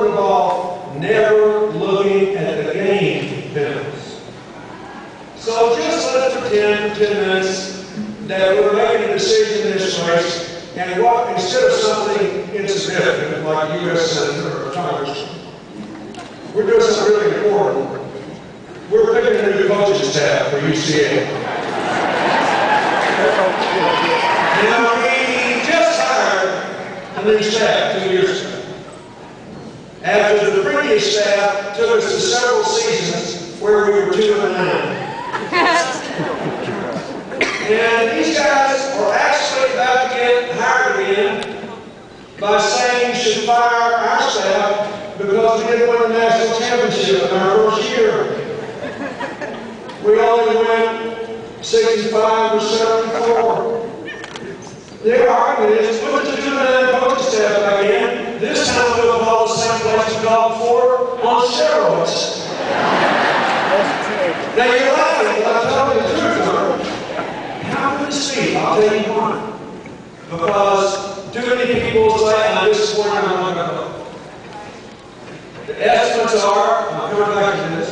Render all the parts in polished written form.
throwing the ball, never looking at the game penalties. So just let's pretend for 10 minutes that we're making a decision in this race, and what, instead of something insignificant like U.S. Senator or Congress, we're doing something really important. We're picking a new coaching staff for UCF. Now, we just hired a new staff 2 years ago. After the previous staff took us to several seasons where we were 2-9. And these guys are actually about to get hired again by saying you should fire our staff because we didn't win the national championship in our first year. We only went 65 or 74. Their argument is, put the 2-9 coaching staff back in. This time we'll call the same place we called before on steroids. Now you're laughing, but I'm telling you the truth, Hunter. How could this be? I'll tell you why. Because too many people say, I'm disappointed, I'm not going to vote. The estimates are, I'm coming back to this,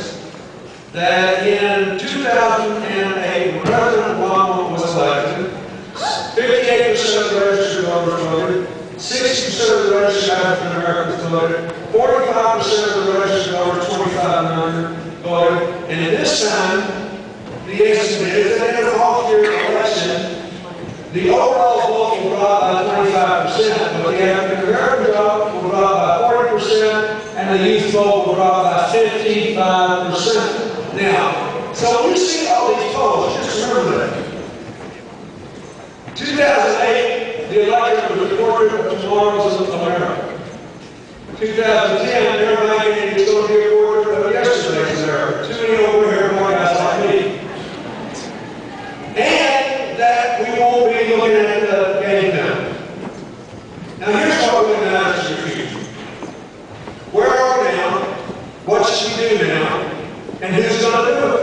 that in 2008, when President Obama was elected, 58% of the registered voters voted, 60% of the registered African Americans voted, 45% of the registered voters, 25 voted, and at this time, the estimate is that in an off-year election, the overall vote will drop by 25%, but the African American vote will drop by 40%, and the youth vote will drop by 55%. Now, so when you see all these polls, just remember that. 2008, the election was the portrait of tomorrow's America. 2010, everybody thinking it's going to be a portrait of yesterday's America. Too many over here white guys like me. And that we won't be looking at the game now. Now here's what we're going to ask you. Where are we now? What should we do now? And who's going to do it?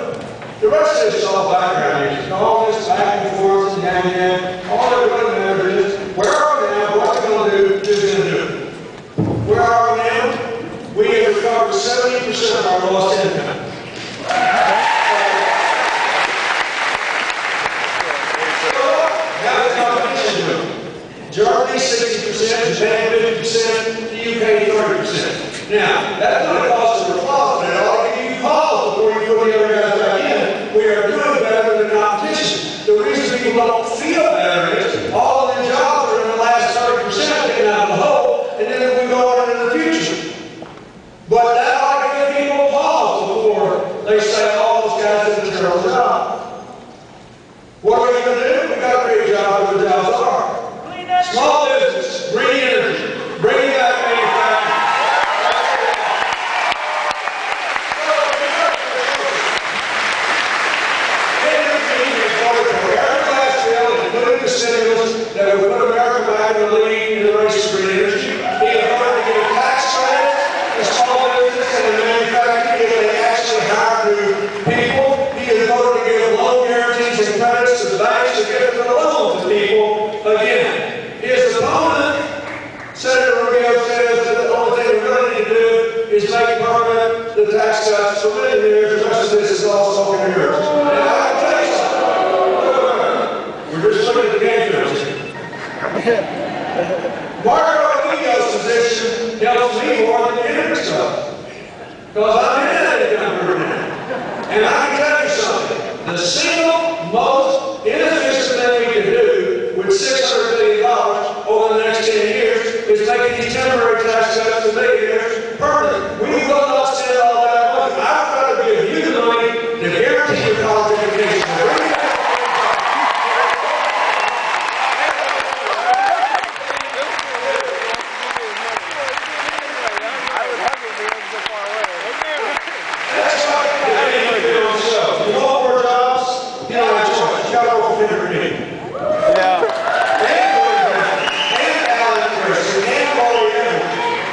The rest of this is all background music. All this back and forth and down and all that really matters is where are we now? What we're going to do? Who's going to do it? Where are we now? We have recovered 70% of our lost income. Germany 60%, Japan 50%, the UK 30%. Now, that's going to cost us a applause, but I'll give you pause before you put the other guys back in. We are doing better than the competition. The reason people don't feel better is all of the jobs are in the last 30% getting out of the hole, and then we go on into the future. But that ought to give people pause before they say all those guys did a terrible job. What are we going to do? We've got to create jobs where the jobs are. Small business, green energy, bringing back manufacturing. Every last bill, including the stimulus, that would put America back in the lead in the race for green energy. He has voted to give a tax credit to small business and the manufacturing if they actually hire new people. He has voted to give loan guarantees and credits to the banks to give them a loan to people. Again, his opponent, Senator Rubio, says that the only thing we really need to do is make permanent the tax cuts for millionaires. The rest of this is all smoke and mirrors. And I can tell you something. We're just looking at the game films here. Marco Rubio's position helps me more than Kendrick stuff. Because I'm in that income group now. And I can tell you something. The single most inefficient thing we can do with $600 billion over the next 10 years is making these temporary tax cuts to millionaires permanent. We will not spend all that money. I'd rather give you the money to guarantee your college education. That's why you want more jobs? You don't have a choice. You got to work for Kendrick Meek.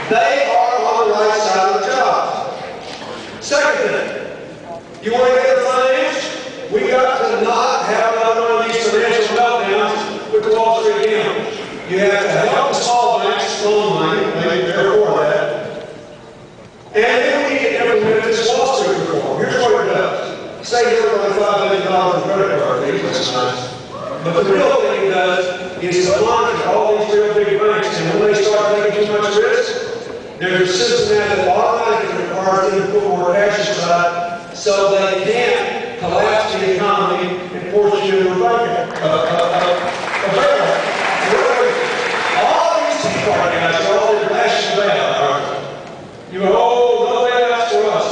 They are on the right side of the job. Second thing, you want to get the finance? We got to not have another one of these financial meltdowns with the Wall Street gamblers. You have to help the small banks loan money, maybe they're for that. it's nice. But the real thing he does is to monitor all these real big banks, and when they start taking too much risk, there's a system now that automatically requires them to put more cash aside so they can't collapse the economy and force you into a bailout. All these Tea Party guys are all in lashing bailout, aren't they? You go, oh, no bailouts for us.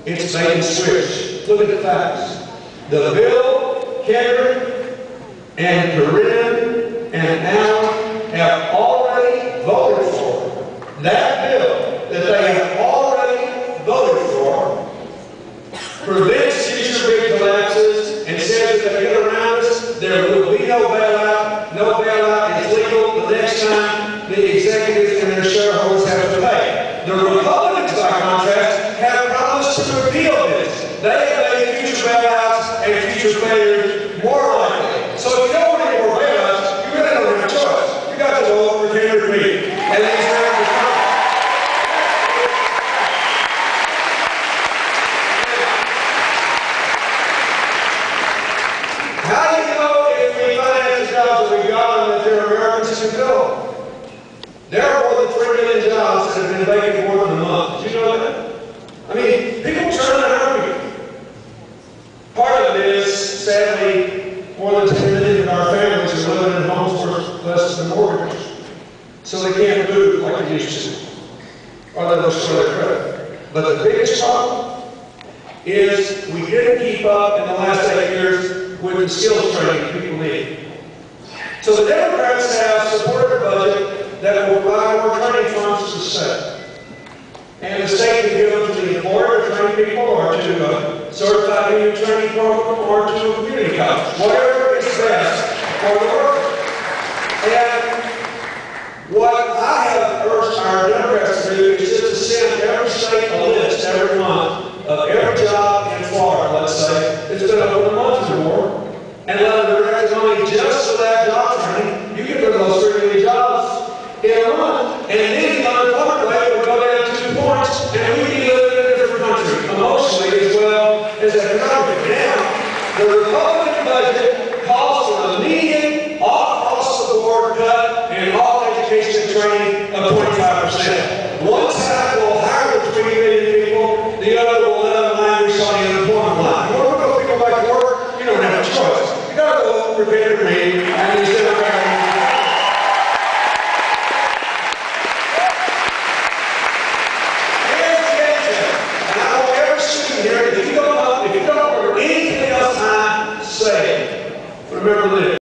It's bait and switch. Look at the facts. The bill, Kendrick, and Corinne, and Alan have already voted for. That bill that they have already voted for prevents future big collapses and says that if they get around us, there will be no bailout. No bailout is legal the next time the executives and their shareholders have to pay. The Republicans, by contrast, have promised to repeal this. They have made future bailouts and future failures more likely. So if you don't want any more bailouts, you really don't have a choice. You got to vote for Kendrick Meek. And these members how do you know if we finance the jobs that we got and that they're Americans who go? There are more than 3 million jobs that have been vacant more than a month. Did you know that? I mean, people turn and hungry. Part of it is, sadly, more than 10 million of our families are living in homes for less than mortgages. So they can't move like they used to. Or they restore their credit. But the biggest problem is we didn't keep up in the last 8 years with the skills training people need. So the Democrats have supported a budget that will provide more training funds to the state. And the state can give them to the employer to train people, or to a certified union training program, or to a community college. Whatever is best for the worker. And what I have urged our Democrats to do is just to send every state a list every month of every job in Florida, let's say, it's been over a month or more, and let them direct money just for that job training. You get rid of those 3 million jobs in a month, and then the unemployment rate will go down 2 points, and we can live in a different country, emotionally as well as economically. Now, the Republican budget calls for an immediate, all-across-the-board cut in all education and training of 25%. One side will hire the 3 million people, the other will let them languish on the unemployment line. You want to go people back to work? You don't have a choice. You got to go for Kendrick Meek and these Democrats. Remember this.